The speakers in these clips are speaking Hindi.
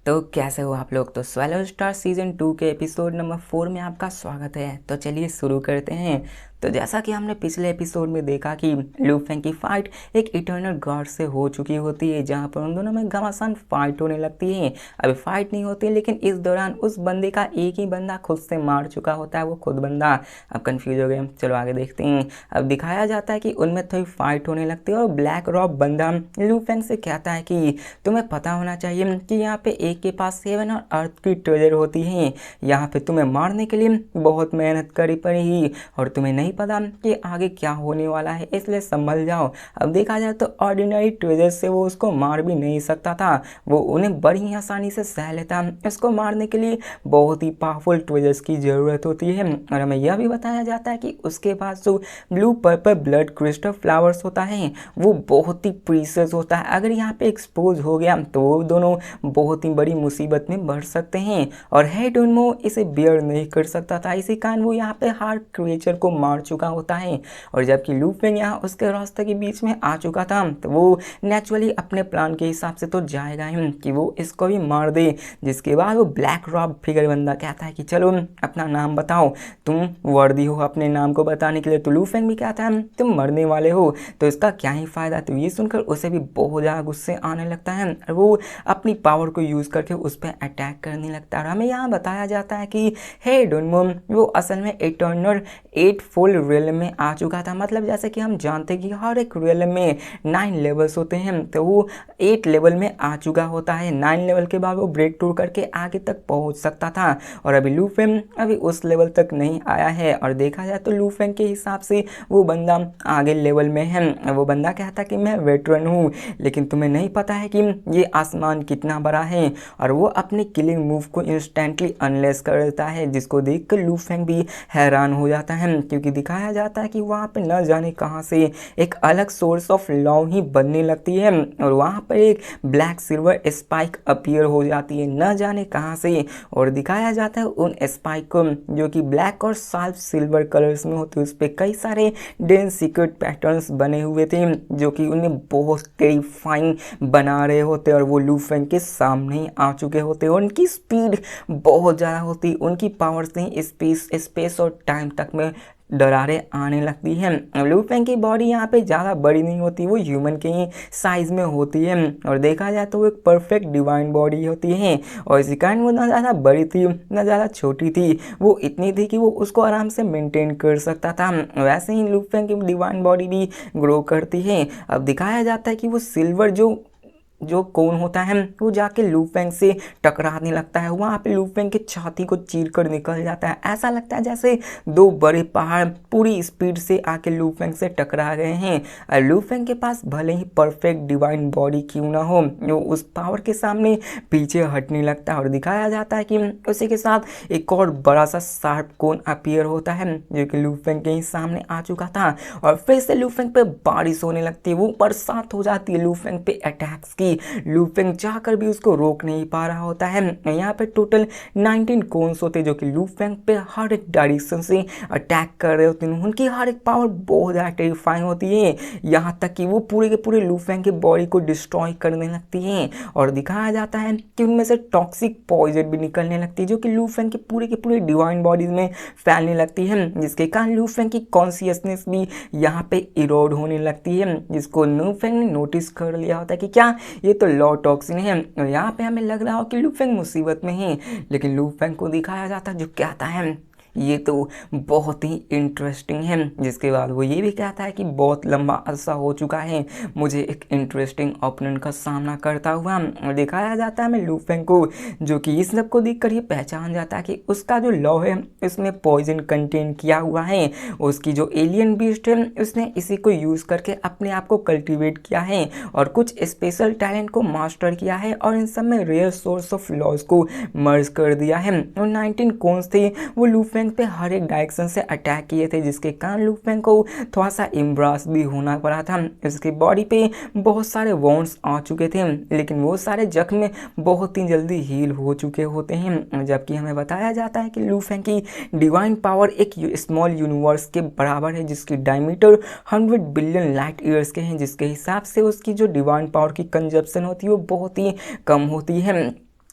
तो कैसे हो आप लोग। तो स्वेलो स्टार सीजन 2 के एपिसोड नंबर 4 में आपका स्वागत है। तो चलिए शुरू करते हैं। तो जैसा कि हमने पिछले एपिसोड में देखा कि लू फेंग की फाइट एक इटर्नल गॉड से हो चुकी होती है, जहां पर उन दोनों में घमासान फाइट होने लगती है। अभी फाइट नहीं होती, लेकिन इस दौरान उस बंदे का एक ही बंदा खुद से मार चुका होता है, वो खुद बंदा। अब कंफ्यूज हो गए, चलो आगे देखते हैं। अब दिखाया जाता है कि उनमें थोड़ी फाइट होने लगती है और ब्लैक रॉब बंदा लू फेंग से कहता है कि तुम्हें पता होना चाहिए कि यहाँ पे एक के पास सेवन और अर्थ की ट्रेजर होती है। यहाँ पे तुम्हें मारने के लिए बहुत मेहनत करनी पड़ेगी और तुम्हें नहीं पता कि आगे क्या होने वाला है, इसलिए संभल जाओ। अब देखा जाए तो ऑर्डिनरी ट्रेजर से वो उसको मार भी नहीं सकता था, वो उन्हें बड़ी आसानी से सह लेता। इसको मारने के लिए बहुत ही पावरफुल ट्रेजर्स की ज़रूरत होती है। और हमें यह भी बताया जाता है कि उसके पास जो blue purple blood crystal flowers होता है वो बहुत ही प्रीशियस होता है। अगर यहाँ पे एक्सपोज हो गया तो वो दोनों बहुत ही बड़ी मुसीबत में बढ़ सकते हैं। और हेडोनमो इसे बियर नहीं कर सकता था, इसी कारण वो यहाँ पे हर क्रिएचर को मार चुका होता है। और जबकि लू फेंग यहाँ उसके रास्ते के बीच में आ चुका था, तो वो नेचुरली अपने प्लान के हिसाब से तो जाएगा ही कि वो इसको भी मार दे। जिसके बाद वो ब्लैक रॉब फिगर बंदा कहता है कि चलो अपना नाम बताओ, तुम वर्दी हो अपने नाम को बताने के लिए। तो लू फेंग भी कहता है तुम मरने वाले हो तो इसका क्या ही फायदा। तो ये सुनकर उसे भी बहुत ज़्यादा गुस्से आने लगता है और वो अपनी पावर को यूज़ करके उस पर अटैक करने लगता है। और हमें यहाँ बताया जाता है कि हेडोनमो वो असल में इटर्नल 8 फुल रियल में आ चुका था। मतलब जैसे कि हम जानते हैं कि हर एक रियल में 9 लेवल्स होते हैं, तो वो 8 लेवल में आ चुका होता है। 9 लेवल के बाद वो ब्रेक थ्रू करके आगे तक पहुंच सकता था। और अभी लू फेंग अभी उस लेवल तक नहीं आया है। और देखा जाए तो लू फेंग के हिसाब से वो बंदा आगे लेवल में है। वो बंदा कहता कि मैं वेटरन हूँ, लेकिन तुम्हें नहीं पता है कि ये आसमान कितना बड़ा है। और वो अपने किलिंग मूव को इंस्टेंटली अनलेस कर देता है, जिसको देखकर लू फेंग भी हैरान हो जाता है, क्योंकि दिखाया जाता है कि वहाँ पे न जाने कहाँ से एक अलग सोर्स ऑफ लॉ ही बनने लगती है और वहाँ पर एक ब्लैक सिल्वर स्पाइक अपीयर हो जाती है न जाने कहाँ से। और दिखाया जाता है उन स्पाइक को जो कि ब्लैक और साल्फ सिल्वर कलर्स में होते, उस पर कई सारे डेंस सीक्रेट पैटर्न्स बने हुए थे जो कि उन्हें बहुत टेरिफाइंग बना रहे होते। और वो लू फेंग के सामने ही आ चुके होते। उनकी स्पीड बहुत ज़्यादा होती, उनकी पावर से स्पेस और टाइम तक में दरारें आने लगती हैं। लू फेंग की बॉडी यहाँ पे ज़्यादा बड़ी नहीं होती, वो ह्यूमन के ही साइज़ में होती है। और देखा जाए तो वो एक परफेक्ट डिवाइन बॉडी होती है। और इसी कारण वो ना ज़्यादा बड़ी थी ना ज़्यादा छोटी थी, वो इतनी थी कि वो उसको आराम से मेंटेन कर सकता था। वैसे ही लू फेंग की डिवाइन बॉडी भी ग्रो करती है। अब दिखाया जाता है कि वो सिल्वर जो जो कोन होता है वो जाके लू फेंग से टकराने लगता है। वहाँ पे लू फेंग की छाती को चीर कर निकल जाता है। ऐसा लगता है जैसे दो बड़े पहाड़ पूरी स्पीड से आके लू फेंग से टकरा गए हैं। और लू फेंग के पास भले ही परफेक्ट डिवाइन बॉडी क्यों ना हो, वो उस पावर के सामने पीछे हटने लगता है। और दिखाया जाता है कि उसी के साथ एक और बड़ा सा शार्प कोन अपीयर होता है जो कि लू फेंग के ही सामने आ चुका था। और फिर से लू फेंग पे बारिश होने लगती है, वो बरसात हो जाती है लू फेंग पे अटैक्स की। लू फेंग चाहकर भी उसको रोक नहीं पा रहा होता है। यहाँ पे टोटल 19 कोन्स होते जो कि लू फेंग पे हर एक डायरेक्शन से अटैक कर रहे होते हैं। उनकी हर एक पावर बहुत ज़्यादा टेरिफाइंग होती है, यहाँ तक कि वो पूरे के पूरे लू फेंग के बॉडी को डिस्ट्रॉय करने लगती है। और दिखाया जाता है कि उनमें से टॉक्सिक पॉइजन भी निकलने लगती है जो कि लू फेंग के पूरे डिवाइन बॉडीज में फैलने लगती है, जिसके कारण लू फेंग की कॉन्शियसनेस भी यहाँ पे इरोड होने लगती है, जिसको लू फेंग ने नोटिस कर लिया होता है कि क्या ये तो लॉ टॉक्सिन है। और यहाँ पे हमें लग रहा हो कि लू फेंग मुसीबत में है, लेकिन लू फेंग को दिखाया जाता है जो कहता है ये तो बहुत ही इंटरेस्टिंग है। जिसके बाद वो ये भी कहता है कि बहुत लंबा अरसा हो चुका है मुझे एक इंटरेस्टिंग ओपोनेंट का सामना करता हुआ। और दिखाया जाता है मैं लू फेंग को, जो कि इस सब को देखकर ये पहचान जाता है कि उसका जो लॉ है इसमें पॉइजन कंटेन किया हुआ है। उसकी जो एलियन बीस्ट है उसने इसी को यूज़ करके अपने आप को कल्टिवेट किया है और कुछ स्पेशल टैलेंट को मास्टर किया है और इन सब में रेयर सोर्स ऑफ लॉज को मर्ज कर दिया है। और 19 कोन्स थे वो लू फेंग पे हर एक डायरेक्शन से अटैक किए थे, जिसके कारण लू फेंग को थोड़ा सा इम्ब्रास भी होना पड़ा था। इसके बॉडी पे बहुत सारे वॉन्ड्स आ चुके थे, लेकिन वो सारे जख्म बहुत ही जल्दी हील हो चुके होते हैं। जबकि हमें बताया जाता है कि लू फेंग की डिवाइन पावर एक स्मॉल यूनिवर्स के बराबर है, जिसकी डायमीटर 100 बिलियन लाइट ईयर्स के हैं, जिसके हिसाब से उसकी जो डिवाइन पावर की कंजप्शन होती है वो बहुत ही कम होती है।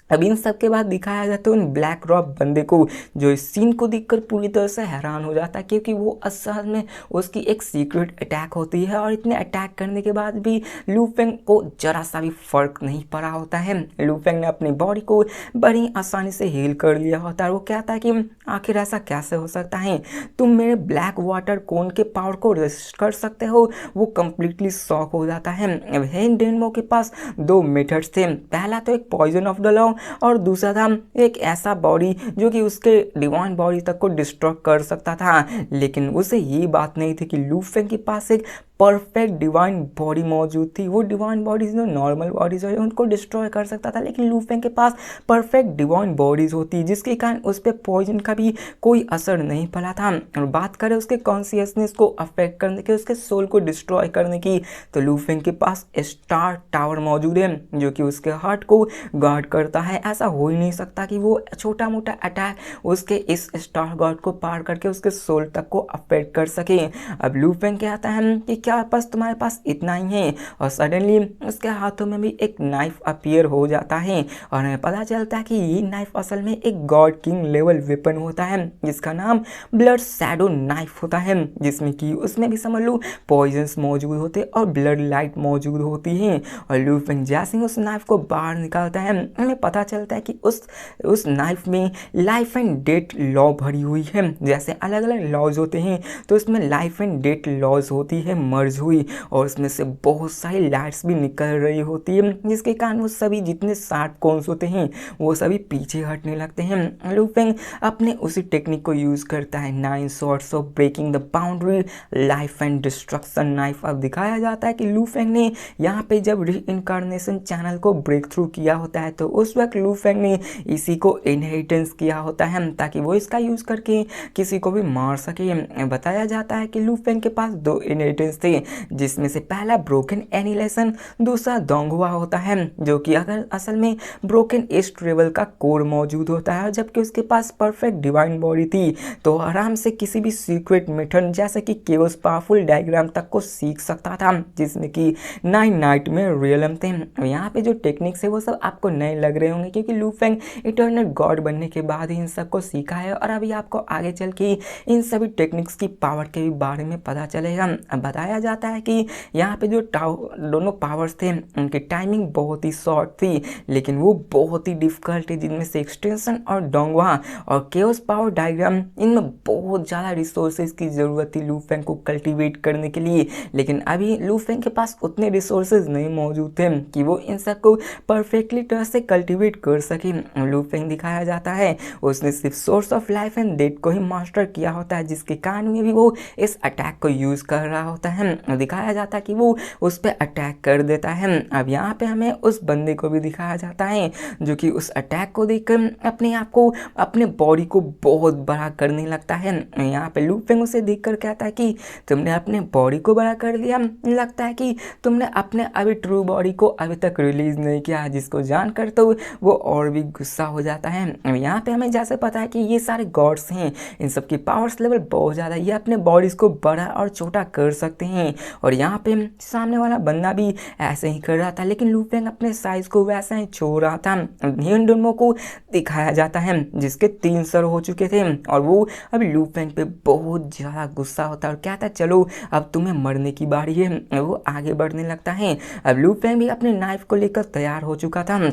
अब इन सब के बाद दिखाया जाता है उन ब्लैक रॉक बंदे को, जो इस सीन को देखकर पूरी तरह से हैरान हो जाता है, क्योंकि वो असल में उसकी एक सीक्रेट अटैक होती है और इतने अटैक करने के बाद भी लू फेंग को जरा सा भी फर्क नहीं पड़ा होता है। लू फेंग ने अपनी बॉडी को बड़ी आसानी से हील कर लिया होता है। वो कहता है कि आखिर ऐसा कैसे हो सकता है, तुम मेरे ब्लैक वाटर कोन के पावर को रेसिस्ट कर सकते हो। वो कंप्लीटली शॉक हो जाता है। अब हेन डेनमो के पास दो मेथड्स थे, पहला तो एक पॉइजन ऑफ द लॉ और दूसरा था एक ऐसा बॉडी जो कि उसके डिवाइन बॉडी तक को डिस्ट्रॉय कर सकता था। लेकिन उसे ये बात नहीं थी कि लू फेंग के पास एक परफेक्ट डिवाइन बॉडी मौजूद थी। वो डिवाइन बॉडीज जो नॉर्मल बॉडीज है उनको डिस्ट्रॉय कर सकता था, लेकिन लू फेंग के पास परफेक्ट डिवाइन बॉडीज होती, जिसके कारण उस पर पॉइजन का भी कोई असर नहीं पड़ा था। और बात करें उसके कॉन्शियसनेस को अफेक्ट करने की, उसके सोल को डिस्ट्रॉय करने की, तो लू फेंग के पास स्टार टावर मौजूद है जो कि उसके हार्ट को गार्ड करता है। ऐसा हो ही नहीं सकता कि वो छोटा मोटा अटैक उसके इस स्टार गॉड को पार करके उसके सोल तक को अफेक्ट कर सके। अब लू फेंग कहता है कि क्या बस तुम्हारे पास इतना ही है, और सडनली उसके हाथों में भी एक नाइफ अपीयर हो जाता है और हमें पता चलता है कि ये नाइफ असल में एक गॉड किंग लेवल वेपन होता है जिसका नाम ब्लड शैडो नाइफ होता है, जिसमें कि उसमें भी समझ लो पॉइजन्स मौजूद होते और ब्लड लाइट मौजूद होती है। और लू फेंग जैसे ही उस नाइफ को बाहर निकालता है, हमें पता चलता है कि उस नाइफ में लाइफ एंड डेथ लॉ भरी हुई है। जैसे अलग अलग लॉज होते हैं तो उसमें लाइफ एंड डेथ लॉज होती है मर्ज हुई, और उसमें से बहुत सारी लाइट्स भी निकल रही होती है, जिसके कारण वो सभी जितने शार्प कॉन्स होते हैं वो सभी पीछे हटने लगते हैं। लू फेंग अपने उसी टेक्निक को यूज करता है, 9 shots of breaking the boundary life and destruction knife. अब दिखाया जाता है कि लू फेंग ने यहाँ पे जब री इनकारनेशन चैनल को ब्रेक थ्रू किया होता है तो उस वक्त लू फेंग ने इसी को इनहेरिटेंस किया होता है ताकि वो इसका यूज करके किसी को भी मार सके। बताया जाता है कि लू फेंग के पास दो इनहेरिटेंस थे, जिसमें से पहला ब्रोकन एनिलेशन, दूसरा दोंगहुआ होता है, जो कि अगर असल में ब्रोकन ईस्ट लेवल का कोर मौजूद होता है। जबकि उसके पास परफेक्ट डिवाइन बॉडी थी तो आराम से किसी भी सीक्रेट मेथड जैसे कि केवस पावरफुल डायग्राम तक को सीख सकता था, जिसमें कि 9 नाइट में रियलम थे। यहाँ पे जो टेक्निक्स है वो सब आपको नए लग रहे होंगे, क्योंकि लू फेंग इटर्नल गॉड बनने के बाद ही इन सब को सीखा है और अभी आपको आगे चल के इन सभी टेक्निक्स की पावर के भी बारे में पता चलेगा। अब बताया जाता है कि यहाँ पे जो दोनों पावर्स थे उनकी टाइमिंग बहुत ही शॉर्ट थी, लेकिन वो बहुत ही डिफिकल्ट है, जिनमें से एक्सटेंशन और डोंगवा और केओस पावर डायग्राम, इनमें बहुत ज़्यादा रिसोर्सेज की ज़रूरत थी लू फेंग को कल्टीवेट करने के लिए। लेकिन अभी लू फेंग के पास उतने रिसोर्सेज नहीं मौजूद थे कि वो इन सब को परफेक्टली तरह से कल्टीवेट कर सके। लू फेंग दिखाया जाता है उसने सिर्फ source of life and death को ही मास्टर किया होता है, जिसके कारण में भी वो इस अटैक को यूज़ कर रहा होता है। दिखाया जाता है कि वो उस पर अटैक कर देता है। अब यहाँ पे हमें उस बंदे को भी दिखाया जाता है जो कि उस अटैक को देखकर अपने आप को, अपने बॉडी को बहुत बड़ा करने लगता है। यहाँ पे लू फेंग उसे देखकर कहता है कि तुमने अपने बॉडी को बड़ा कर लिया, लगता है कि तुमने अपने अभी ट्रू बॉडी को अभी तक रिलीज नहीं किया, जिसको जानकर तो वो और भी गुस्सा हो जाता है। यहाँ पे हमें जैसे पता है कि ये सारे गॉड्स हैं, इन सब की पावर्स लेवल बहुत ज़्यादा, ये अपने बॉडीज को बड़ा और छोटा कर सकते हैं। और यहाँ पे सामने वाला बंदा भी ऐसे ही कर रहा था, लेकिन लू फेंग अपने साइज को वैसा ही छोड़ रहा था। हेन डेनमो को दिखाया जाता है जिसके 3 सर हो चुके थे, और वो अब लू फेंग पे बहुत ज़्यादा गुस्सा होता है और कहता है चलो अब तुम्हें मरने की बारी है। वो आगे बढ़ने लगता है। अब लू फेंग भी अपने नाइफ को लेकर तैयार हो चुका था,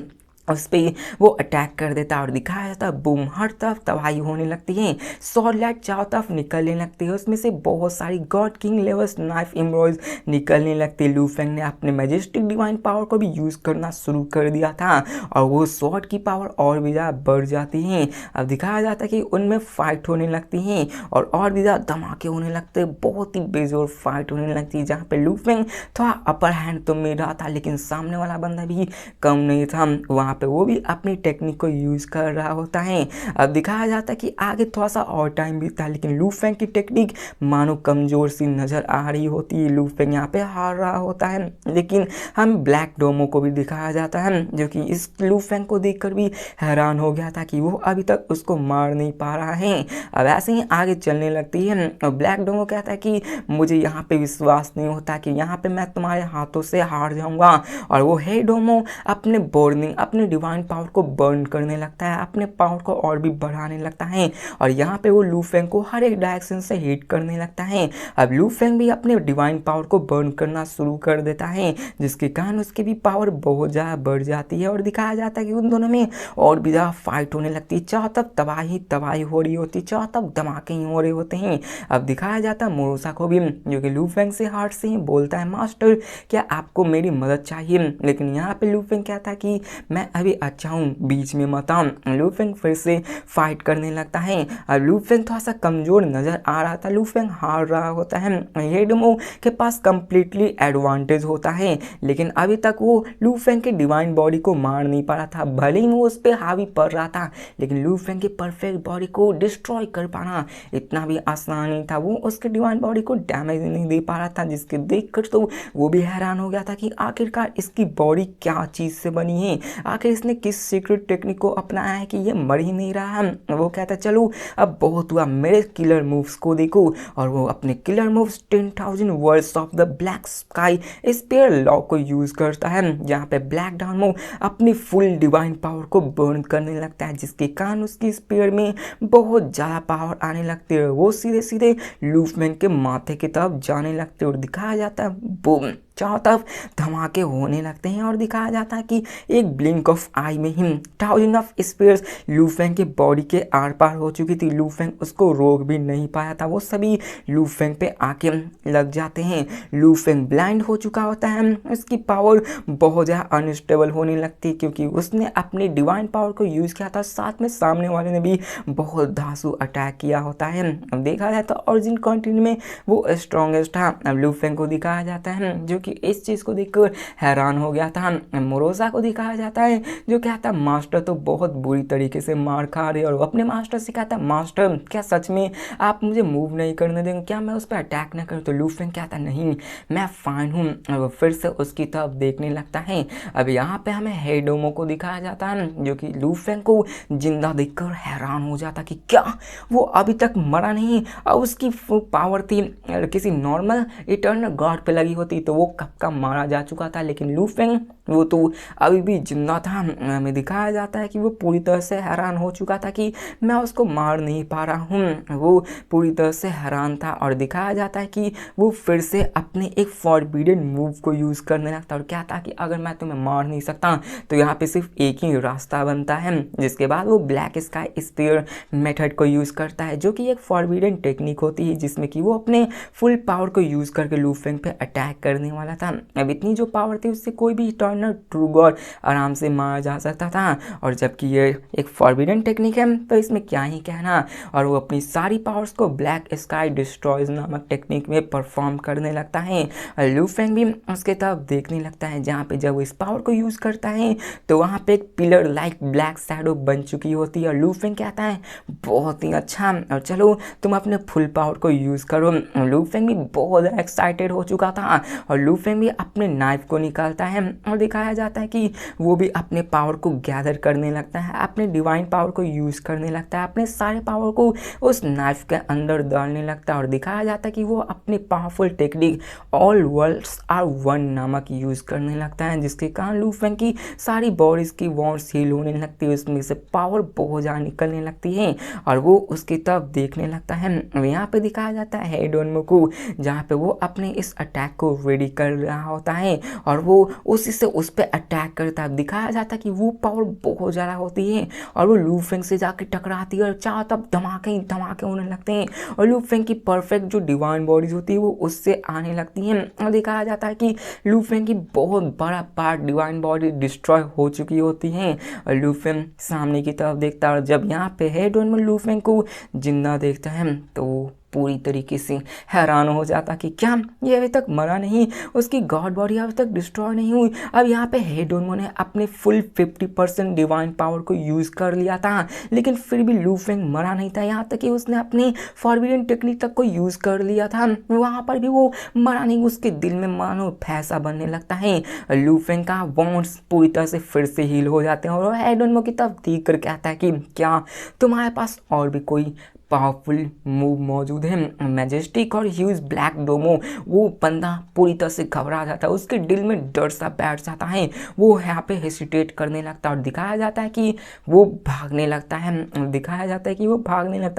उस पर वो अटैक कर देता और दिखाया जाता है बूम, हर तरफ तबाही होने लगती है, सॉर्ड लाइट चारों तरफ निकलने लगती है, उसमें से बहुत सारी God king levels knife Imroz निकलने लगती है। लू फेंग ने अपने मैजेस्टिक डिवाइन पावर को भी यूज़ करना शुरू कर दिया था और वो सॉर्ड की पावर और भी ज़्यादा बढ़ जाती है। अब दिखाया जाता है कि उनमें फाइट होने लगती हैं और भी ज़्यादा धमाके होने लगते हैं, बहुत ही बेजोर फाइट होने लगती है, जहाँ पे लू फेंग थोड़ा अपर हैंड तो मिल रहा था, लेकिन सामने वाला बंदा भी कम नहीं था, वहाँ पे वो भी अपनी टेक्निक को यूज़ कर रहा होता है। अब दिखाया जाता है कि आगे थोड़ा सा और टाइम बीतता है, लेकिन लू फेंग की टेक्निक मानो कमज़ोर सी नज़र आ रही होती है। लू फेंग यहाँ पे हार रहा होता है, लेकिन हम ब्लैक डोमो को भी दिखाया जाता है जो कि इस लू फेंग को देखकर भी हैरान हो गया था कि वो अभी तक उसको मार नहीं पा रहा है। अब ऐसे ही आगे चलने लगती है और ब्लैक डोमो कहता है कि मुझे यहाँ पे विश्वास नहीं होता कि यहाँ पे मैं तुम्हारे हाथों से हार जाऊँगा। और वो हे डोमो अपने बॉर्निंग, अपने अपने डिवाइन पावर को बर्न करने लगता है, अपने पावर को और भी बढ़ाने लगता है और यहाँ पे वो लू फेंग को हर एक डायरेक्शन से हिट करने लगता है। अब लू फेंग भी अपने डिवाइन पावर को बर्न करना शुरू कर देता है, जिसके कारण उसकी भी पावर बहुत ज़्यादा बढ़ जाती है और दिखाया जाता है कि उन दोनों में और भी ज़्यादा फाइट होने लगती है। चारों तरफ तबाही तबाही हो रही होती है, चारों तरफ धमाके ही हो रहे होते हैं। अब दिखाया जाता है मोरोसा को भी, जो कि लू फेंग से हार्ट से ही बोलता है, मास्टर क्या आपको मेरी मदद चाहिए? लेकिन यहाँ पे लू फेंग कहता है कि मैं अभी अच्छा हूँ, बीच में मत आओ। लू फेंग फिर से फाइट करने लगता है। अब लू फेंग थोड़ा सा कमजोर नजर आ रहा था, लू फेंग हार रहा होता है। हेडोमो के पास कंप्लीटली एडवांटेज होता है, लेकिन अभी तक वो लू फेंग के डिवाइन बॉडी को मार नहीं पा रहा था। भले ही वो उस पर हावी पड़ रहा था, लेकिन लू फेंग की परफेक्ट बॉडी को डिस्ट्रॉय कर पाना इतना भी आसान नहीं था। वो उसके डिवाइन बॉडी को डैमेज नहीं दे पा रहा था, जिसके देखकर तो वो भी हैरान हो गया था कि आखिरकार इसकी बॉडी क्या चीज़ से बनी है, आखिर इसने किस सीक्रेट टेक्निक को अपनाया है कि ये मर ही नहीं रहा है। वो कहता चलो अब बहुत हुआ, मेरे किलर मूव्स को देखो। और वो अपने killer moves 10,000 words of the black sky spear law को यूज करता है, जहाँ पे ब्लैक डायमो अपनी फुल डिवाइन पावर को बर्न करने लगता है, जिसके कारण उसकी स्पेयर में बहुत ज़्यादा पावर आने लगती है। वो सीधे सीधे लू फेंग के माथे की तरफ जाने लगते हैं और दिखाया जाता है बूम, चारों तरफ धमाके होने लगते हैं और दिखाया जाता है कि एक ब्लिंक ऑफ आई में ही 1000 ऑफ स्पेयर्स लू फेंग के बॉडी के आर पार हो चुकी थी। लू फेंग उसको रोक भी नहीं पाया था, वो सभी लू फेंग पे आके लग जाते हैं। लू फेंग ब्लाइंड हो चुका होता है, उसकी पावर बहुत ज़्यादा अनस्टेबल होने लगती है, क्योंकि उसने अपनी डिवाइन पावर को यूज़ किया था, साथ में सामने वाले ने भी बहुत धांसू अटैक किया होता है। अब देखा जाए तो ओरिजिन कंटेंट में वो स्ट्रॉन्गेस्ट था। अब लू फेंग को दिखाया जाता है जो कि इस चीज़ को देखकर हैरान हो गया था। मोरोसा को दिखाया जाता है जो कहता है मास्टर तो बहुत बुरी तरीके से मार खा रहे, और वो अपने मास्टर से कहता है मास्टर क्या सच में आप मुझे मूव नहीं करने देंगे, क्या मैं उस पर अटैक ना करूँ? तो लू फेंग कहता नहीं मैं फाइन हूँ, और वो फिर से उसकी तरफ देखने लगता है। अब यहाँ पे हमें हेडोमो को दिखाया जाता है जो कि लू फेंग को जिंदा देखकर हैरान हो जाता कि क्या वो अभी तक मरा नहीं, और उसकी पावर थी किसी नॉर्मल इटर्नल गॉड पे लगी होती तो वो कब का मारा जा चुका था। लेकिन लू फेंग वो तो अभी भी जिंदा था। हमें दिखाया जाता है कि वो पूरी तरह से हैरान हो चुका था कि मैं उसको मार नहीं पा रहा हूँ, वो पूरी तरह से हैरान था। और दिखाया जाता है कि वो फिर से अपने एक फॉरबिडन मूव को यूज़ करने लगता और क्या था कि अगर मैं तुम्हें मार नहीं सकता तो यहाँ पे सिर्फ एक ही रास्ता बनता है। जिसके बाद वो ब्लैक स्काई स्पेयर मेथड को यूज़ करता है, जो कि एक फॉरबिडन टेक्निक होती है जिसमें कि वो अपने फुल पावर को यूज़ करके लू फेंग पे अटैक करने वाला था। अब इतनी जो पावर थी उससे कोई भी इटर्नल ट्रू गॉड आराम से मारा जा सकता था, और जबकि ये एक फॉरबिडन टेक्निक है तो इसमें क्या ही कहना। और वो अपनी सारी पावर्स को ब्लैक स्काई डिस्ट्रॉयज नामक टेक्निक में परफॉर्म करने लगता है। और लू फेंग भी उसके तरफ देखने लगता है, जहाँ पे जब वो इस पावर को यूज़ करता है तो वहाँ पे एक पिलर लाइक ब्लैक शैडो बन चुकी होती है। और लू फेंग कहता है बहुत ही अच्छा, और चलो तुम अपने फुल पावर को यूज़ करो। लू फेंग भी बहुत ज़्यादा एक्साइटेड हो चुका था, और लू फेंग भी अपने नाइफ को निकालता है और दिखाया जाता है कि वो भी अपने पावर को गैदर करने लगता है, अपने डिवाइन पावर को यूज़ करने लगता है, अपने सारे पावर को उस नाइफ के अंदर डालने लगता है। और दिखाया जाता है कि वो अपनी powerful technique all worlds are one नामक यूज़ करने लगता है, जिसके कारण लू फेंग की सारी बॉडीज़ की वॉन्ड्स हील होने लगती है, उसमें से पावर बहुत ज़्यादा निकलने लगती है और वो उसकी तरफ देखने लगता है। यहाँ पे दिखाया जाता है हेडोमो को, जहाँ पे वो अपने इस अटैक को रेडी कर रहा होता है और वो उसी से उस पर अटैक करता है। दिखाया जाता है कि वो पावर बहुत ज़्यादा होती है और वो लू फेंग से जाके टकराती है और चारों तरफ धमाके ही धमाके होने लगते हैं, और लू फेंग की परफेक्ट जो डिवाइन बॉडीज होती है वो उससे आने लगती हैं। और दिखाया जाता है कि लू फेंग की बहुत बड़ा पार्ट डिवाइन बॉडी डिस्ट्रॉय हो चुकी होती है, और लू फेंग सामने की तरफ देखता है, और जब यहाँ पे हेडोमो लू फेंग को जिंदा देखता है तो पूरी तरीके से हैरान हो जाता कि क्या ये अभी तक मरा नहीं, उसकी गॉड बॉडी अभी तक डिस्ट्रॉय नहीं हुई। अब यहाँ पे हेडोमो ने अपने फुल 50% डिवाइन पावर को यूज़ कर लिया था, लेकिन फिर भी लू फेंग मरा नहीं था। यहाँ तक कि उसने अपनी फॉरबिडन टेक्निक तक को यूज़ कर लिया था, वहाँ पर भी वो मरा नहीं। उसके दिल में मानो फैसा बनने लगता है। लू फेंग का वॉन्ड्स पूरी तरह से फिर से हील हो जाते हैं, और हेडोमो की तरफ देख कर कहता है कि क्या तुम्हारे पास और भी कोई पावरफुल मूव मौजूद है। मैजेस्टिक और ह्यूज ब्लैक डोमो, वो बंदा पूरी तरह से घबरा जाता है, उसके दिल में डर सा बैठ जाता है, वो यहाँ पे हेसिटेट करने लगता है और दिखाया जाता है कि वो भागने लगता है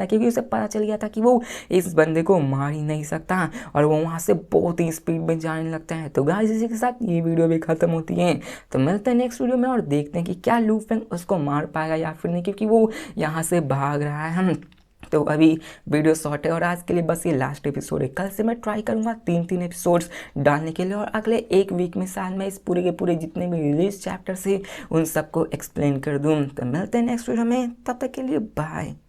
क्योंकि उसे पता चल गया था कि वो इस बंदे को मार ही नहीं सकता और वो वहाँ से बहुत ही स्पीड में जाने लगता है। तो गाइस इसी के साथ ये वीडियो भी खत्म होती है। तो मिलते हैं नेक्स्ट वीडियो में और देखते हैं कि क्या लू फेंग उसको मार पाएगा या फिर नहीं, क्योंकि वो यहाँ से भाग रहा है। हम तो अभी वीडियो शॉर्ट है और आज के लिए बस ये लास्ट एपिसोड है। कल से मैं ट्राई करूँगा 3 एपिसोड्स डालने के लिए और अगले एक वीक में शायद मैं इस पूरे के पूरे जितने भी रिलीज चैप्टर से उन सबको एक्सप्लेन कर दूँ। तो मिलते हैं नेक्स्ट वीडियो में, तब तक के लिए बाय।